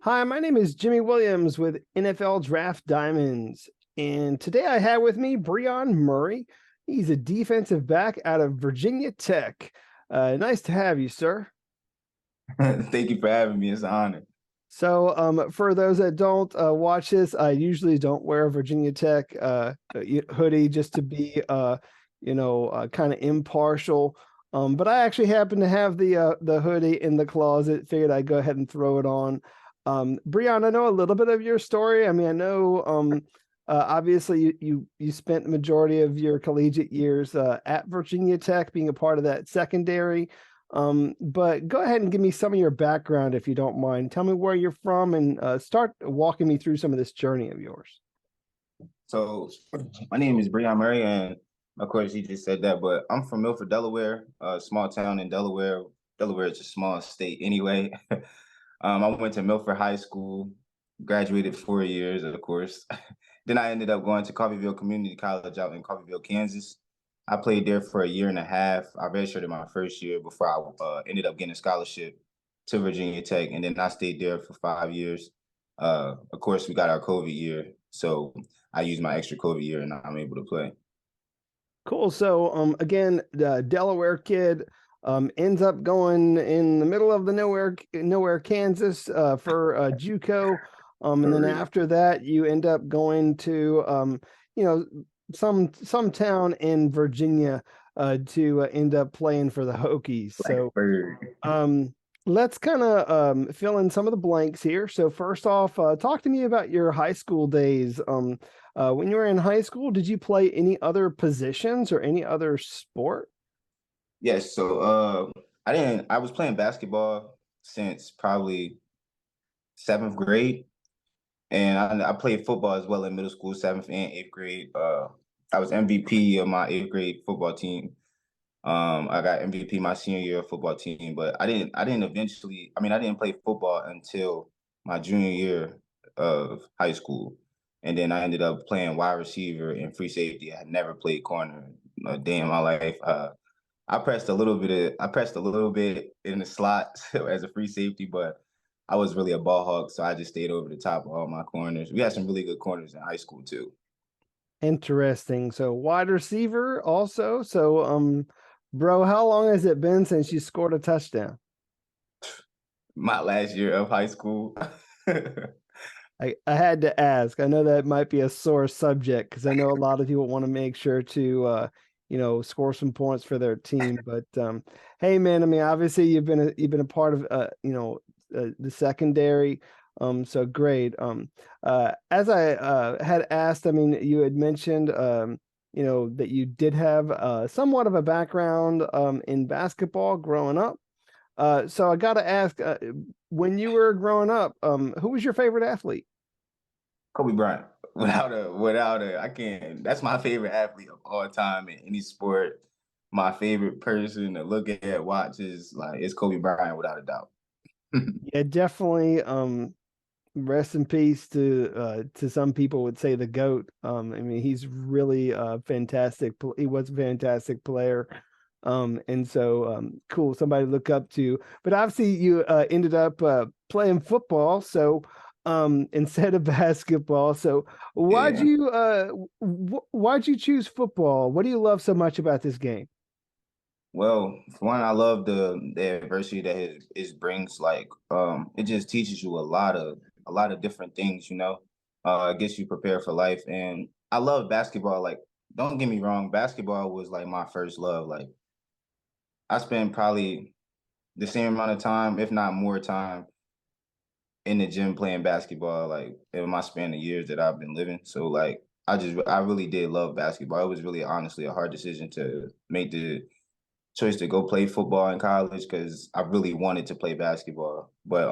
Hi, my name is Jimmy Williams with NFL Draft Diamonds. And today I have with me Brion Murray. He's a defensive back out of Virginia Tech. Nice to have you, sir. Thank you for having me. It's an honor. So, for those that don't watch this, I usually don't wear a Virginia Tech hoodie just to be, kind of impartial. But I actually happen to have the hoodie in the closet. Figured I'd go ahead and throw it on. Brion, I know a little bit of your story. I mean, I know obviously you spent the majority of your collegiate years at Virginia Tech, being a part of that secondary. But go ahead and give me some of your background if you don't mind. Tell me where you're from and start walking me through some of this journey of yours. So, my name is Brion Murray, and of course, you just said that, but I'm from Milford, Delaware, a small town in Delaware. Delaware is a small state anyway. I went to Milford High School, graduated 4 years, of course. Then I ended up going to Coffeyville Community College out in Coffeyville, Kansas. I played there for a year and a half. I redshirted my first year before I ended up getting a scholarship to Virginia Tech, and then I stayed there for 5 years. Of course, we got our COVID year, so I used my extra COVID year, and I'm able to play. Cool. So, again, the Delaware kid ends up going in the middle of the nowhere, Kansas, for JUCO. And then after that, you end up going to, you know, some town in Virginia to end up playing for the Hokies. So, let's kind of fill in some of the blanks here. So first off, talk to me about your high school days. When you were in high school, did you play any other positions or any other sport? Yes, so I didn't. I was playing basketball since probably seventh grade, and I played football as well in middle school, seventh and eighth grade. I was MVP of my eighth grade football team. I got MVP my senior year of football team, but I didn't eventually. I mean, I didn't play football until my junior year of high school, and then I ended up playing wide receiver and free safety. I had never played corner a day in my life. I pressed a little bit in the slot as a free safety, but I was really a ball hawk, so I just stayed over the top of all my corners. We had some really good corners in high school too. Interesting. So wide receiver also. So, bro, how long has it been since you scored a touchdown? My last year of high school. I had to ask. I know that might be a sore subject because I know a lot of people want to make sure to score some points for their team. But hey, man, I mean, obviously you've been a part of the secondary. So great. As I had asked, I mean, you had mentioned that you did have somewhat of a background in basketball growing up. So I got to ask, when you were growing up, who was your favorite athlete? Kobe Bryant. I can't. That's my favorite athlete of all time in any sport. My favorite person to look at, watch is like it's Kobe Bryant without a doubt. Yeah, definitely. Rest in peace to some people would say the GOAT. I mean, he's really fantastic. He was a fantastic player. And so cool, somebody to look up to. But obviously you ended up playing football, so instead of basketball. So Yeah. why'd you choose football? What do you love so much about this game? Well, for one, I love the adversity that it brings. Like, it just teaches you a lot of different things. It gets you prepared for life. And I love basketball. Like, don't get me wrong, basketball was like my first love. Like, I spent probably the same amount of time, if not more time, in the gym playing basketball, like in my span of years that I've been living. So like I really did love basketball. It was really honestly a hard decision to make the choice to go play football in college because I really wanted to play basketball. But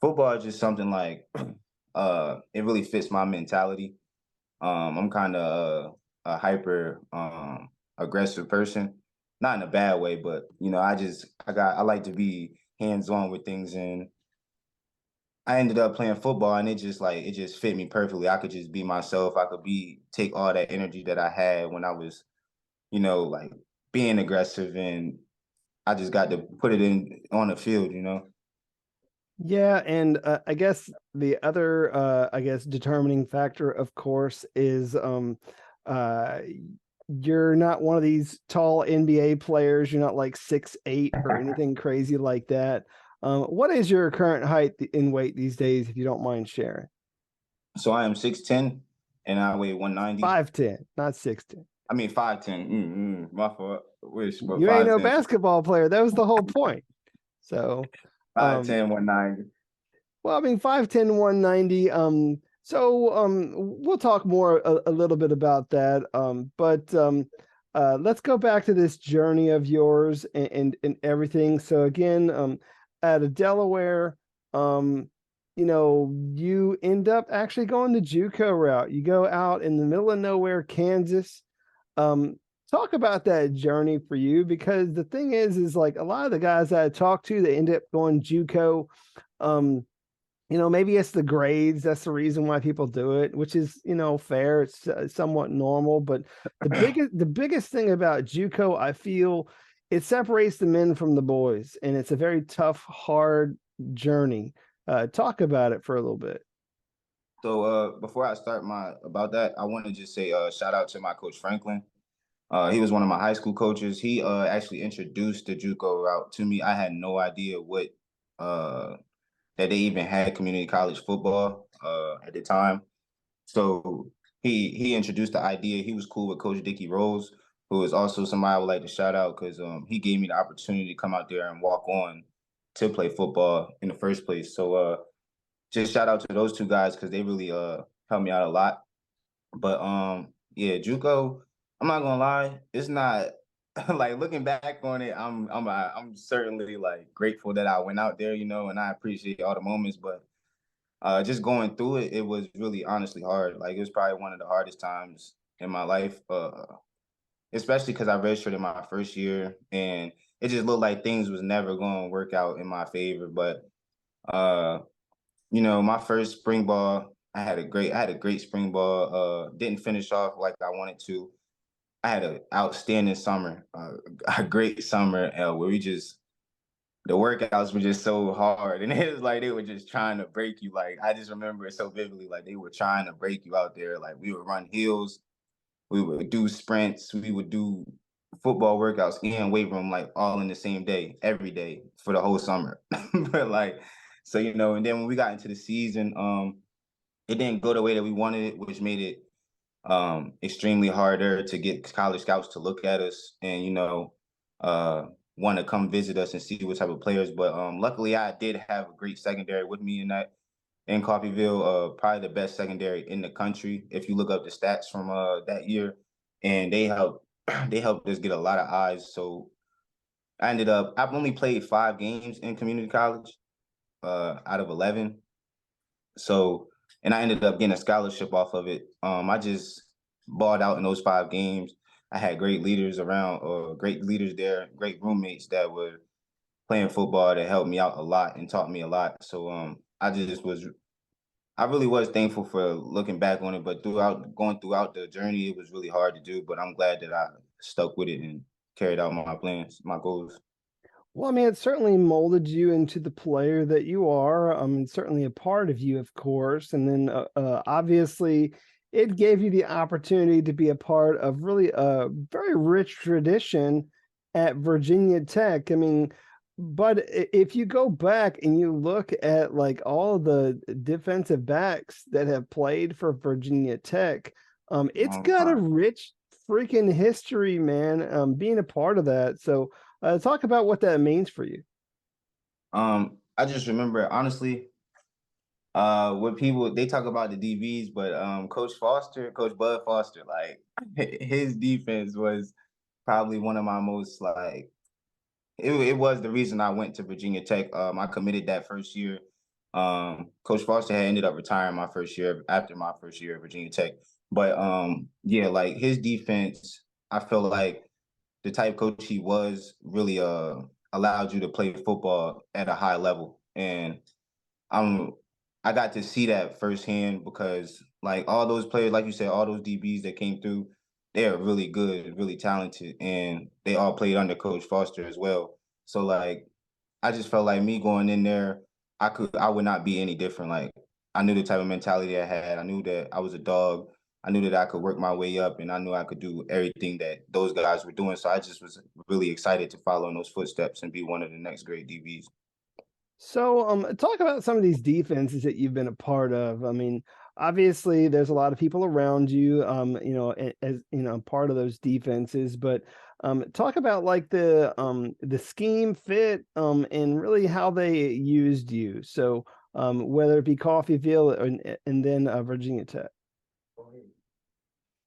football is just something like it really fits my mentality. I'm kind of a hyper aggressive person, not in a bad way, but I like to be hands on with things, and I ended up playing football, and it just fit me perfectly. I could just be myself. I could take all that energy that I had when I was, like being aggressive, and I just got to put it in on the field. Yeah, and I guess the other I guess determining factor, of course, is uh you're not one of these tall NBA players. You're not like 6'8" or anything crazy like that. What is your current height in weight these days, if you don't mind sharing? So I am 6'10" and I weigh 190. 5'10", not 6'10". I mean 5'10". My fault. Wish, but You ain't no 5'10". basketball player. That was the whole point. So, um, 5'10", 190. well, I mean, 5'10", 190. We'll talk more a little bit about that. But let's go back to this journey of yours and everything. So again, out of Delaware, um, you end up actually going the JUCO route. You go out in the middle of nowhere, Kansas. Um, Talk about that journey for you, because the thing is like a lot of the guys that I talk to, they end up going JUCO. Um, maybe it's the grades. That's the reason why people do it, which is, fair. It's somewhat normal. But the biggest thing about JUCO, I feel, it separates the men from the boys, and it's a very tough, hard journey. Talk about it for a little bit. So before I start my about that, I want to just say shout out to my coach Franklin. He was one of my high school coaches. He actually introduced the JUCO route to me. I had no idea what uh, that they even had community college football at the time. So he introduced the idea. He was cool with Coach Dickie Rose, who is also somebody I would like to shout out because he gave me the opportunity to come out there and walk on to play football in the first place. So just shout out to those two guys because they really helped me out a lot. But yeah, JUCO, I'm not gonna lie, it's not like looking back on it, I'm certainly like grateful that I went out there, and I appreciate all the moments, but just going through it, it was really honestly hard. Like it was probably one of the hardest times in my life, especially because I registered in my first year and it just looked like things was never going to work out in my favor. But uh, my first spring ball, I had a great spring ball. Didn't finish off like I wanted to. I had an outstanding summer, a great summer where the workouts were just so hard, and it was like they were just trying to break you. Like I just remember it so vividly, like they were trying to break you out there. Like we would run hills, we would do sprints, we would do football workouts and weight room like all in the same day, every day for the whole summer. But like, so and then when we got into the season, it didn't go the way that we wanted it, which made it extremely harder to get college scouts to look at us and uh, want to come visit us and see what type of players. But luckily, I did have a great secondary with me in Coffeyville, probably the best secondary in the country. If you look up the stats from that year, and they helped they helped us get a lot of eyes. So I've only played 5 games in community college out of 11. So, and I ended up getting a scholarship off of it. I just balled out in those 5 games. I had great leaders around, great leaders there, great roommates that were playing football that helped me out a lot and taught me a lot. So, I really was thankful for looking back on it. But going throughout the journey, it was really hard to do. But I'm glad that I stuck with it and carried out my plans, my goals. Well, I mean, it certainly molded you into the player that you are. It's certainly a part of you, of course. And then obviously, it gave you the opportunity to be a part of really a very rich tradition at Virginia Tech. I mean, but if you go back and you look at like all the defensive backs that have played for Virginia Tech, it's Long got a time. rich freaking history, man, being a part of that. So, talk about what that means for you. I just remember honestly, what people they talk about the DBs, but Coach Bud Foster, like his defense was probably one of my most like it was the reason I went to Virginia Tech. I committed that first year. Coach Foster had ended up retiring my first year after my first year at Virginia Tech. But yeah, like his defense, I feel like the type coach he was really allowed you to play football at a high level. And I'm I got to see that firsthand because like all those players, like you said, all those DBs that came through, they're really good, really talented, and they all played under Coach Foster as well. So like I just felt like me going in there, I would not be any different. Like I knew the type of mentality I had. I knew that I was a dog. I knew that I could work my way up, and I knew I could do everything that those guys were doing. So I just was really excited to follow in those footsteps and be one of the next great DBs. So, talk about some of these defenses that you've been a part of. I mean, obviously, there's a lot of people around you, as you know, part of those defenses. But talk about like the scheme fit, and really how they used you. So, whether it be Coffeeville and then Virginia Tech.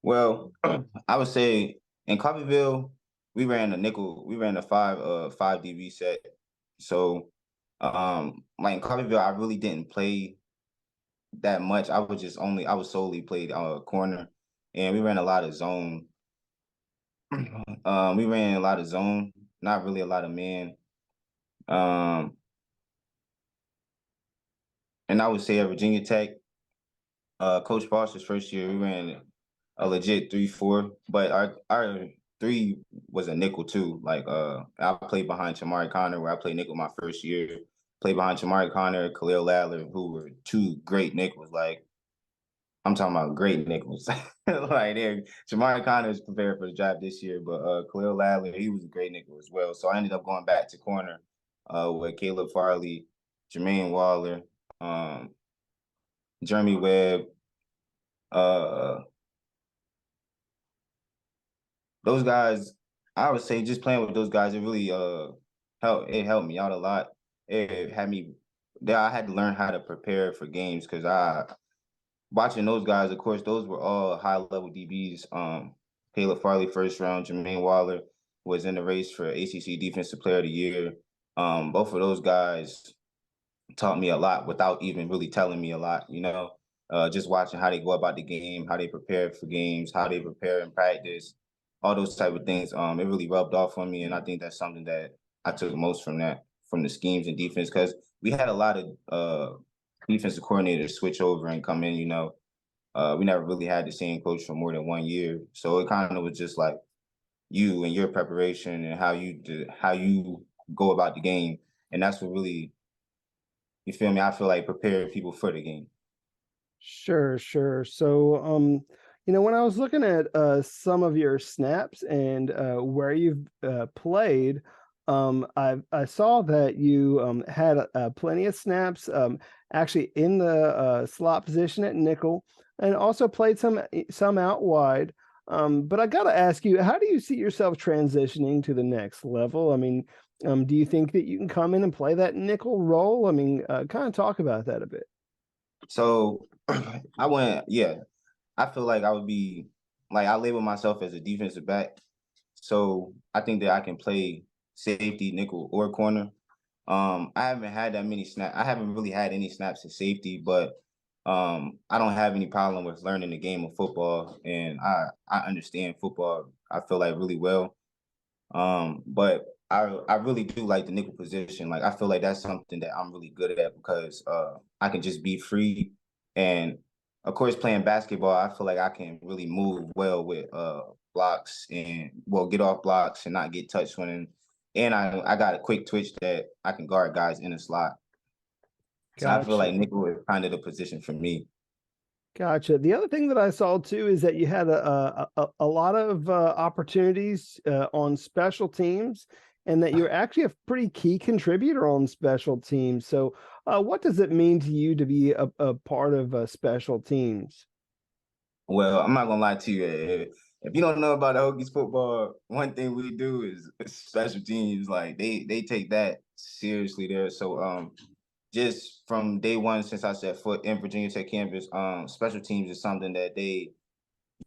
Well, I would say in Coffeyville, we ran a nickel, we ran a five DB set. So like in Coffeyville, I really didn't play that much. I was solely played corner, and we ran a lot of zone. We ran a lot of zone, not really a lot of man. Um and I would say at Virginia Tech, Coach Foster's first year, we ran a legit 3-4, but our three was a nickel too. Like I played behind Chamari Connor, where I played nickel my first year. Played behind Chamari Connor, Khalil Ladler, who were two great nickels. Like I'm talking about great nickels. Like there, Chamari Connor is prepared for the draft this year, but Khalil Ladler, he was a great nickel as well. So I ended up going back to corner with Caleb Farley, Jermaine Waller, um, Jeremy Webb, uh, those guys, I would say just playing with those guys, it really helped me out a lot. It had me there. I had to learn how to prepare for games because I watching those guys, of course, those were all high level DBs. Caleb Farley first round, Jermaine Waller was in the race for ACC Defensive Player of the Year. Both of those guys taught me a lot without even really telling me a lot, you know. Just watching how they go about the game, how they prepare for games, how they prepare in practice, all those type of things. It really rubbed off on me, and I think that's something that I took most from that, from the schemes and defense, because we had a lot of defensive coordinators switch over and come in. You know, we never really had the same coach for more than 1 year, so it kind of was just like you and your preparation and how you go about the game, and that's what really, you feel me? I feel like prepare people for the game. Sure, sure. So, when I was looking at some of your snaps and where you've played, I saw that you had plenty of snaps, actually in the slot position at nickel, and also played some out wide. But I got to ask you, how do you see yourself transitioning to the next level? I mean, do you think that you can come in and play that nickel role? I mean, kind of talk about that a bit. So I went, yeah, I feel like I would be like I label myself as a defensive back. So I think that I can play safety, nickel, or corner. I haven't had that many snaps. I haven't really had any snaps at safety, but I don't have any problem with learning the game of football, and I understand football. I feel like really well. But I really do like the nickel position. Like I feel like that's something that I'm really good at because I can just be free. And of course, playing basketball, I feel like I can really move well with blocks and well get off blocks and not get touched when. And I got a quick twitch that I can guard guys in the slot. So I feel Gotcha. like nickel is kind of the position for me. Gotcha. The other thing that I saw too is that you had a lot of opportunities on special teams, and that you're actually a pretty key contributor on special teams. So, what does it mean to you to be a part of special teams? Well, I'm not gonna lie to you. If you don't know about the Hokies football, one thing we do is special teams. Like they take that seriously there. So just from day one since I set foot in Virginia Tech campus, special teams is something that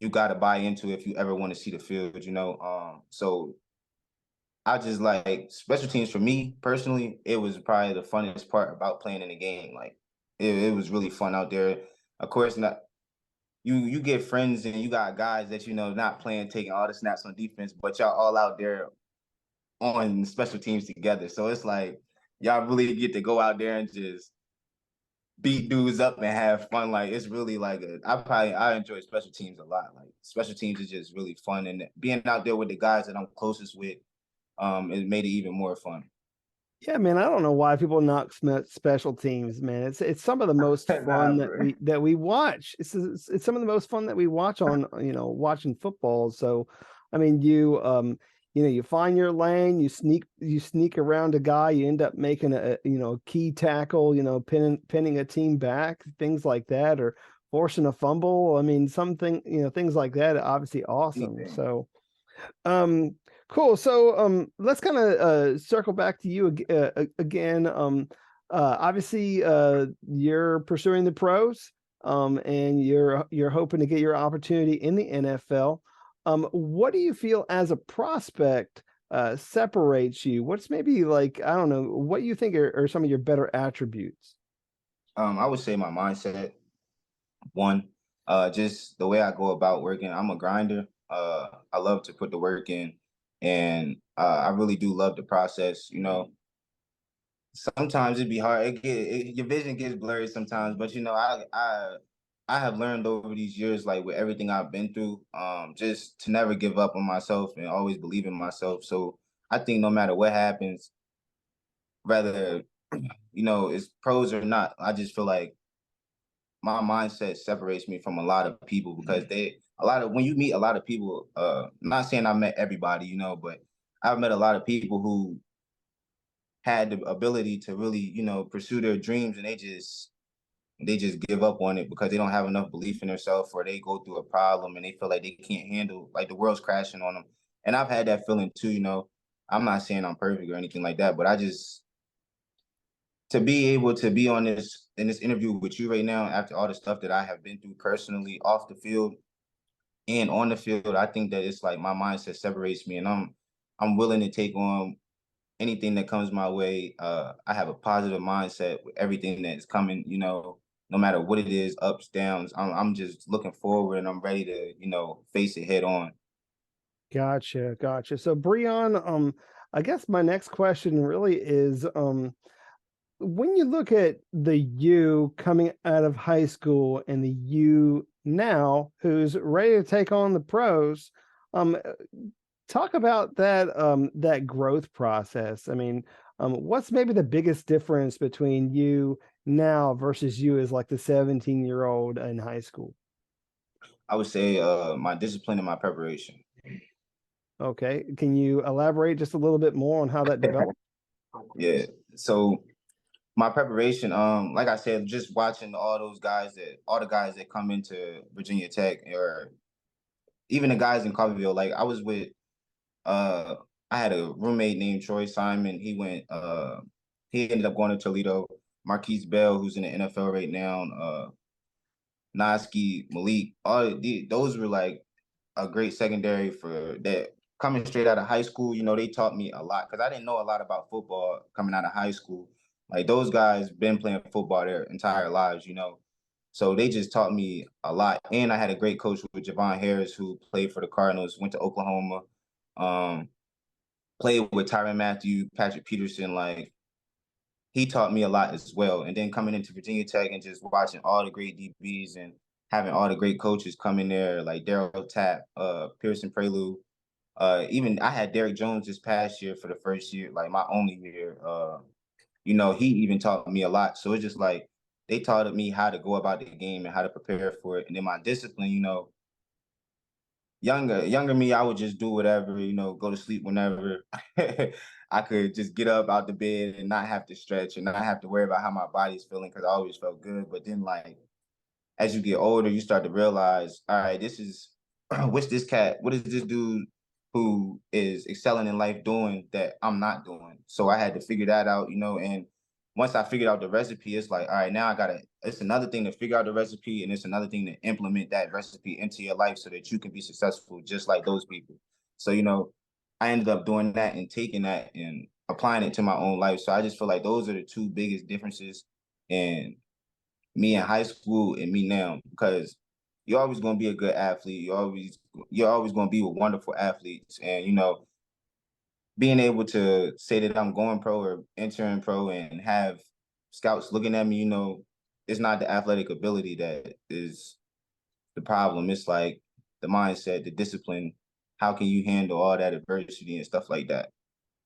you got to buy into if you ever want to see the field. You know, so I just like special teams for me personally. It was probably the funnest part about playing in the game. Like it was really fun out there. Of course, not you get friends and you got guys that you know not playing, taking all the snaps on defense, but y'all all out there on special teams together. So it's like y'all really get to go out there and just beat dudes up and have fun. Like it's really like I enjoy special teams a lot. Like special teams is just really fun, and being out there with the guys that I'm closest with, it made it even more fun. Yeah, man, I don't know why people knock special teams, man. It's some of the most Nah, fun that bro. we watch. It's some of the most fun that we watch on, watching football. So, I mean, you find your lane, you sneak around a guy, you end up making a key tackle, pinning a team back, things like that, or forcing a fumble. I mean, things like that are obviously awesome. Anything. So, um, cool. So, let's kind of circle back to you again. Obviously, you're pursuing the pros, and you're hoping to get your opportunity in the NFL. What do you feel as a prospect separates you? What's maybe like, I don't know, what you think are some of your better attributes? I would say my mindset. One, just the way I go about working. I'm a grinder. I love to put the work in, and I really do love the process. Sometimes it'd be hard. Your vision gets blurry sometimes, but I have learned over these years, like with everything I've been through, just to never give up on myself and always believe in myself. So I think no matter what happens, whether it's pros or not, I just feel like my mindset separates me from a lot of people because when you meet a lot of people, not saying I met everybody, but I've met a lot of people who had the ability to really, pursue their dreams, and they just give up on it because they don't have enough belief in themselves, or they go through a problem and they feel like they can't handle, like the world's crashing on them. And I've had that feeling too. I'm not saying I'm perfect or anything like that, but I just to be able to be on this in this interview with you right now after all the stuff that I have been through personally off the field and on the field, I think that it's like my mindset separates me, and I'm willing to take on anything that comes my way. I have a positive mindset with everything that is coming. No matter what it is, ups, downs. I'm just looking forward, and I'm ready to face it head on. Gotcha, gotcha. So, Brion, I guess my next question really is, when you look at the you coming out of high school and the you now who's ready to take on the pros, uh, talk about that growth process. I mean, what's maybe the biggest difference between you now versus you as like the 17-year-old in high school? I would say my discipline and my preparation. Okay, can you elaborate just a little bit more on how that developed? Yeah. So my preparation, like I said, just watching all the guys that come into Virginia Tech, or even the guys in Coffeyville. Like I was with, uh, I had a roommate named Troy Simon. He ended up going to Toledo. Marquise Bell, who's in the NFL right now. Noski, Malik, those were like a great secondary for that. Coming straight out of high school, they taught me a lot because I didn't know a lot about football coming out of high school. Like those guys been playing football their entire lives. So they just taught me a lot. And I had a great coach with Javon Harris, who played for the Cardinals, went to Oklahoma, um, played with Tyrann Mathieu, Patrick Peterson. Like he taught me a lot as well. And then coming into Virginia Tech and just watching all the great DBs and having all the great coaches come in there, like Daryl Tapp, Pearson Prelude. Even I had Derek Jones this past year for the first year, like my only year. He even taught me a lot. So it's just like they taught me how to go about the game and how to prepare for it. And then my discipline, younger me, I would just do whatever, go to sleep whenever. I could just get up out the bed and not have to stretch and not have to worry about how my body's feeling because I always felt good. But then like as you get older, you start to realize, all right, this is what is this dude who is excelling in life doing that I'm not doing? So I had to figure that out. And once I figured out the recipe, it's like, all right, now it's another thing to figure out the recipe, and it's another thing to implement that recipe into your life so that you can be successful just like those people. So, I ended up doing that and taking that and applying it to my own life. So I just feel like those are the two biggest differences in me in high school and me now, because you're always going to be a good athlete. You're always going to be with wonderful athletes, and being able to say that I'm going pro or entering pro and have scouts looking at me, it's not the athletic ability that is the problem. It's like the mindset, the discipline. How can you handle all that adversity and stuff like that?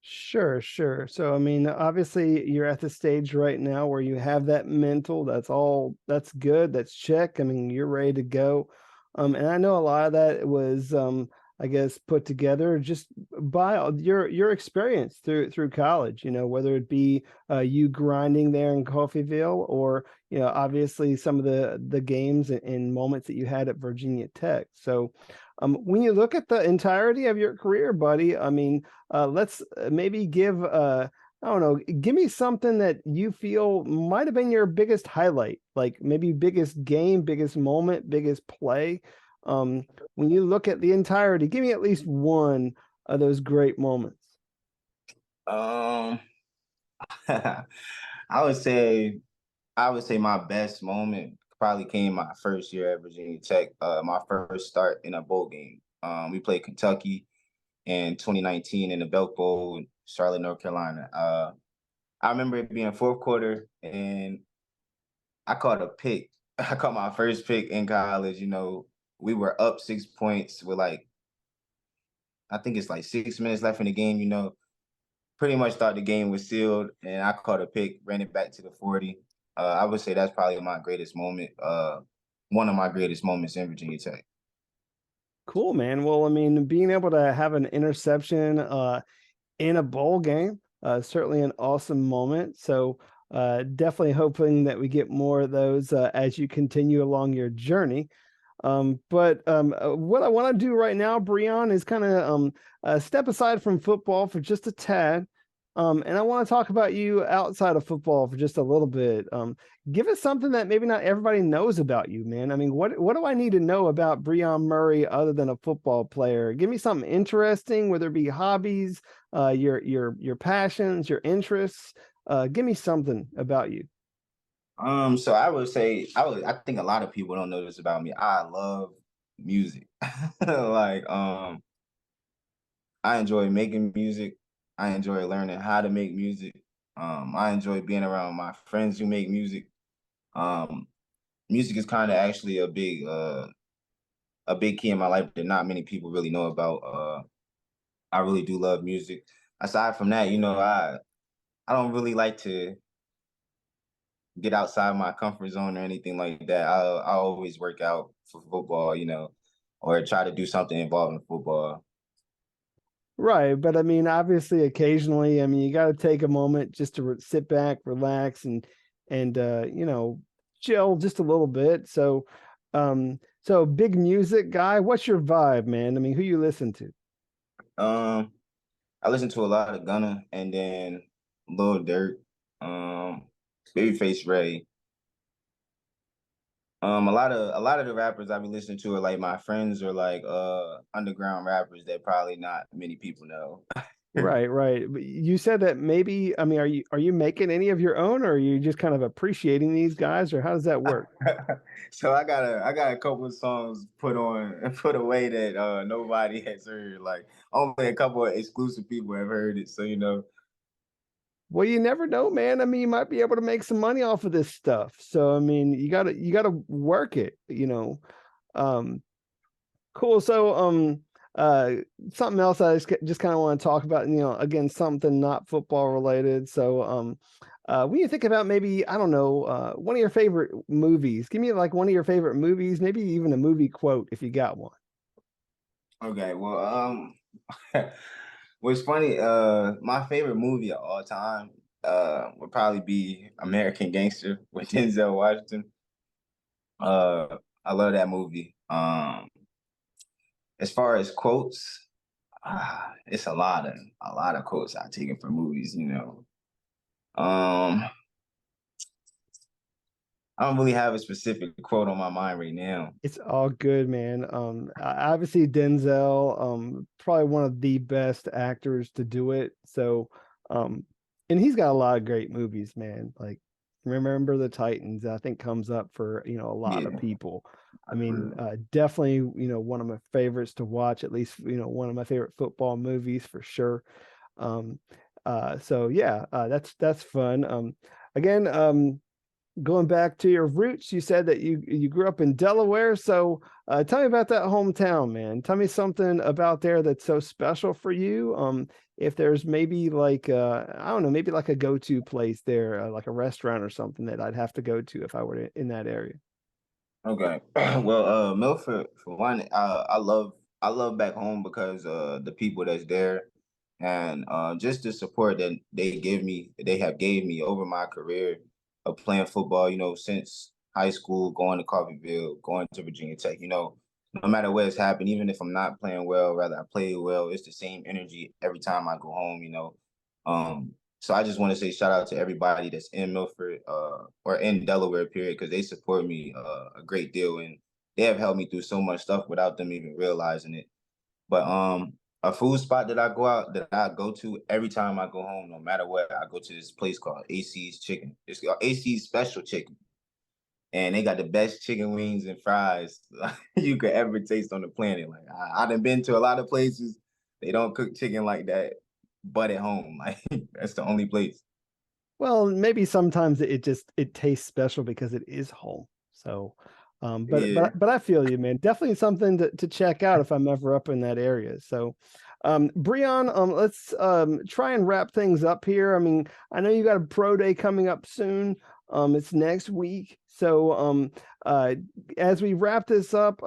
Sure, sure. So, I mean, obviously, you're at the stage right now where you have that mental. That's good. That's check. I mean, you're ready to go. And I know a lot of that was, I guess, put together just by your experience through college. You know, whether it be you grinding there in Coffeyville, or obviously some of the games and moments that you had at Virginia Tech. So, when you look at the entirety of your career, buddy, I mean, let's maybe give I don't know, give me something that you feel might have been your biggest highlight, like maybe biggest game, biggest moment, biggest play. Um, when you look at the entirety, give me at least one of those great moments. Um, I would say I would say my best moment probably came my first year at Virginia Tech. My first start in a bowl game. We played Kentucky in 2019 in the Belk Bowl in Charlotte, North Carolina. I remember it being fourth quarter, and I caught a pick. I caught my first pick in college. We were up 6 points with like I think it's like 6 minutes left in the game. Pretty much thought the game was sealed, and I caught a pick, ran it back to the 40. I would say that's probably my greatest moment. One of my greatest moments in Virginia Tech. Cool, man. Well, I mean, being able to have an interception in a bowl game, certainly an awesome moment. So, definitely hoping that we get more of those as you continue along your journey. But what I want to do right now, Brion, is kind of step aside from football for just a tad. And I want to talk about you outside of football for just a little bit. Give us something that maybe not everybody knows about you, man. I mean, what do I need to know about Brion Murray other than a football player? Give me something interesting, whether it be hobbies, your passions, your interests. Give me something about you. So I would say I think a lot of people don't know this about me. I love music. Like I enjoy making music. I enjoy learning how to make music. I enjoy being around my friends who make music. Um, Music is kind of actually a big key in my life that not many people really know about. I really do love music. Aside from that, I don't really like to get outside my comfort zone or anything like that. I always work out for football, or try to do something involving football. Right, but I mean, obviously, occasionally, I mean, you got to take a moment just to sit back, relax, and chill just a little bit. So big music guy, what's your vibe, man? I mean, who you listen to? Um, I listen to a lot of Gunna and then Lil Durk, Babyface Ray. A lot of the rappers I be listening to are like my friends or like underground rappers that probably not many people know. Right, right. But you said that maybe, I mean, are you making any of your own, or are you just kind of appreciating these guys, or how does that work? So I got a couple of songs put on and put away that nobody has heard. Like only a couple of exclusive people have heard it. So Well, you never know, man. I mean, you might be able to make some money off of this stuff. So, I mean, you gotta work it. Um, cool. So, uh, something else I just kind of want to talk about, again, something not football related. So, when you think about maybe, I don't know, one of your favorite movies, give me like one of your favorite movies, maybe even a movie quote if you got one. okay, well, what's funny, my favorite movie of all time would probably be American Gangster with Denzel Washington. I love that movie. As far as quotes, it's a lot of quotes I've taken from movies. Um, I don't really have a specific quote on my mind right now. It's all good, man. Obviously Denzel, probably one of the best actors to do it. So, um, and he's got a lot of great movies, man. Like Remember the Titans, I think comes up for, a lot of Yeah, people. I for mean, real. definitely, one of my favorites to watch, at least, one of my favorite football movies for sure. Um, so yeah, that's fun. Again, going back to your roots, you said that you grew up in Delaware. So tell me about that hometown, man. Tell me something about there that's so special for you. If there's maybe like I don't know, maybe like a go-to place there, like a restaurant or something that I'd have to go to if I were in that area. Okay. Well, Milford, for one, I love back home because the people that's there, and just the support that they have gave me over my career of playing football, since high school, going to Coffeyville, going to Virginia Tech, no matter what has happened, even if I'm not playing well, rather I play well, it's the same energy every time I go home. So I just want to say shout out to everybody that's in Milford, or in Delaware, period, because they support me a great deal, and they have helped me through so much stuff without them even realizing it. But a food spot that I go to every time I go home, no matter what, I go to this place called AC's Chicken. It's called AC's Special Chicken, and they got the best chicken wings and fries you could ever taste on the planet. Like I done been to a lot of places, they don't cook chicken like that, but at home, like that's the only place. Well, maybe sometimes it tastes special because it is home. So, Yeah. but I feel you, man. Definitely something to check out if I'm ever up in that area. So, Brion, let's try and wrap things up here. I mean, I know you got a pro day coming up soon. It's next week. So, uh, as we wrap this up,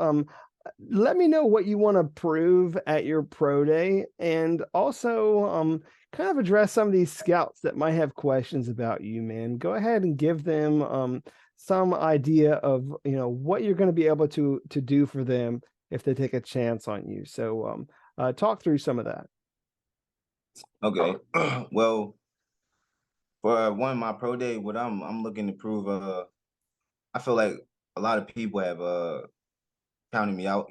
let me know what you want to prove at your pro day, and also kind of address some of these scouts that might have questions about you, man. Go ahead and give them some idea of what you're going to be able to do for them if they take a chance on you. So talk through some of that. Okay. Well, for one, my pro day, what I'm looking to prove, I feel like a lot of people have counted me out.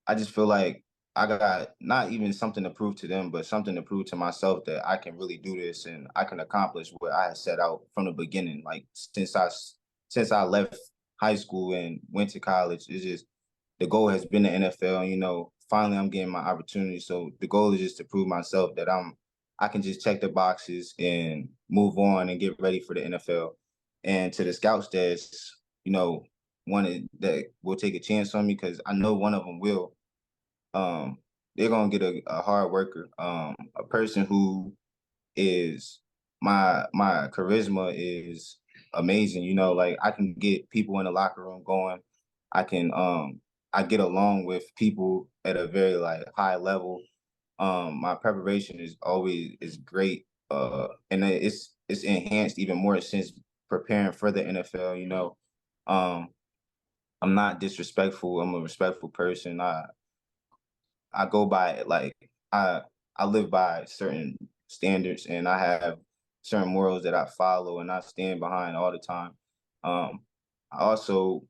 I just feel like I got not even something to prove to them, but something to prove to myself that I can really do this and I can accomplish what I had set out from the beginning. Like since I left high school and went to college, it's just the goal has been the NFL. Finally I'm getting my opportunity. So the goal is just to prove myself that I can just check the boxes and move on and get ready for the NFL. And to the scouts that's, you know, that will take a chance on me, because I know one of them will. um, they're gonna get a hard worker, a person who is my charisma is amazing. Like I can get people in the locker room going. I can I get along with people at a very like high level. My preparation is great, and it's enhanced even more since preparing for the NFL. Um, I'm not disrespectful. I'm a respectful person. I go by like I live by certain standards, and I have certain morals that I follow and I stand behind all the time. I also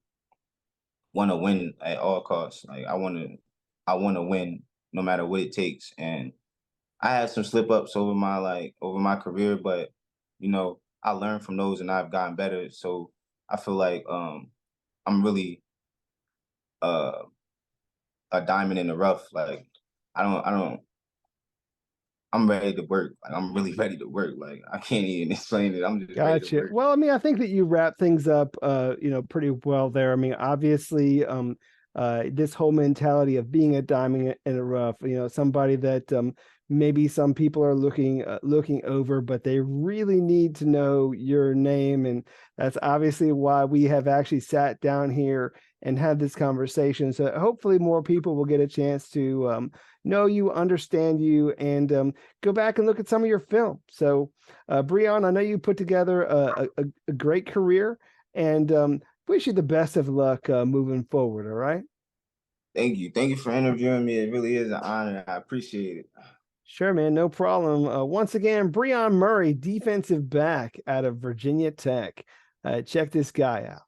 want to win at all costs. Like I want to win no matter what it takes. And I had some slip ups over my career, but I learned from those and I've gotten better. So I feel like I'm really uh a diamond in the rough. Like I don't I'm ready to work. Like I'm really ready to work. Like I can't even explain it. I'm just ready to Gotcha. work. Well, I mean, I think that you wrap things up, pretty well there. I mean, obviously, this whole mentality of being a diamond in a rough, somebody that maybe some people are looking over, but they really need to know your name, and that's obviously why we have actually sat down here and had this conversation. So hopefully, more people will get a chance to know you, understand you, and go back and look at some of your film. So. Brion, I know you put together a great career, and wish you the best of luck moving forward. All right. Thank you. Thank you for interviewing me. It really is an honor. I appreciate it. Sure, man. No problem. Once again, Brion Murray, defensive back out of Virginia Tech. Check this guy out.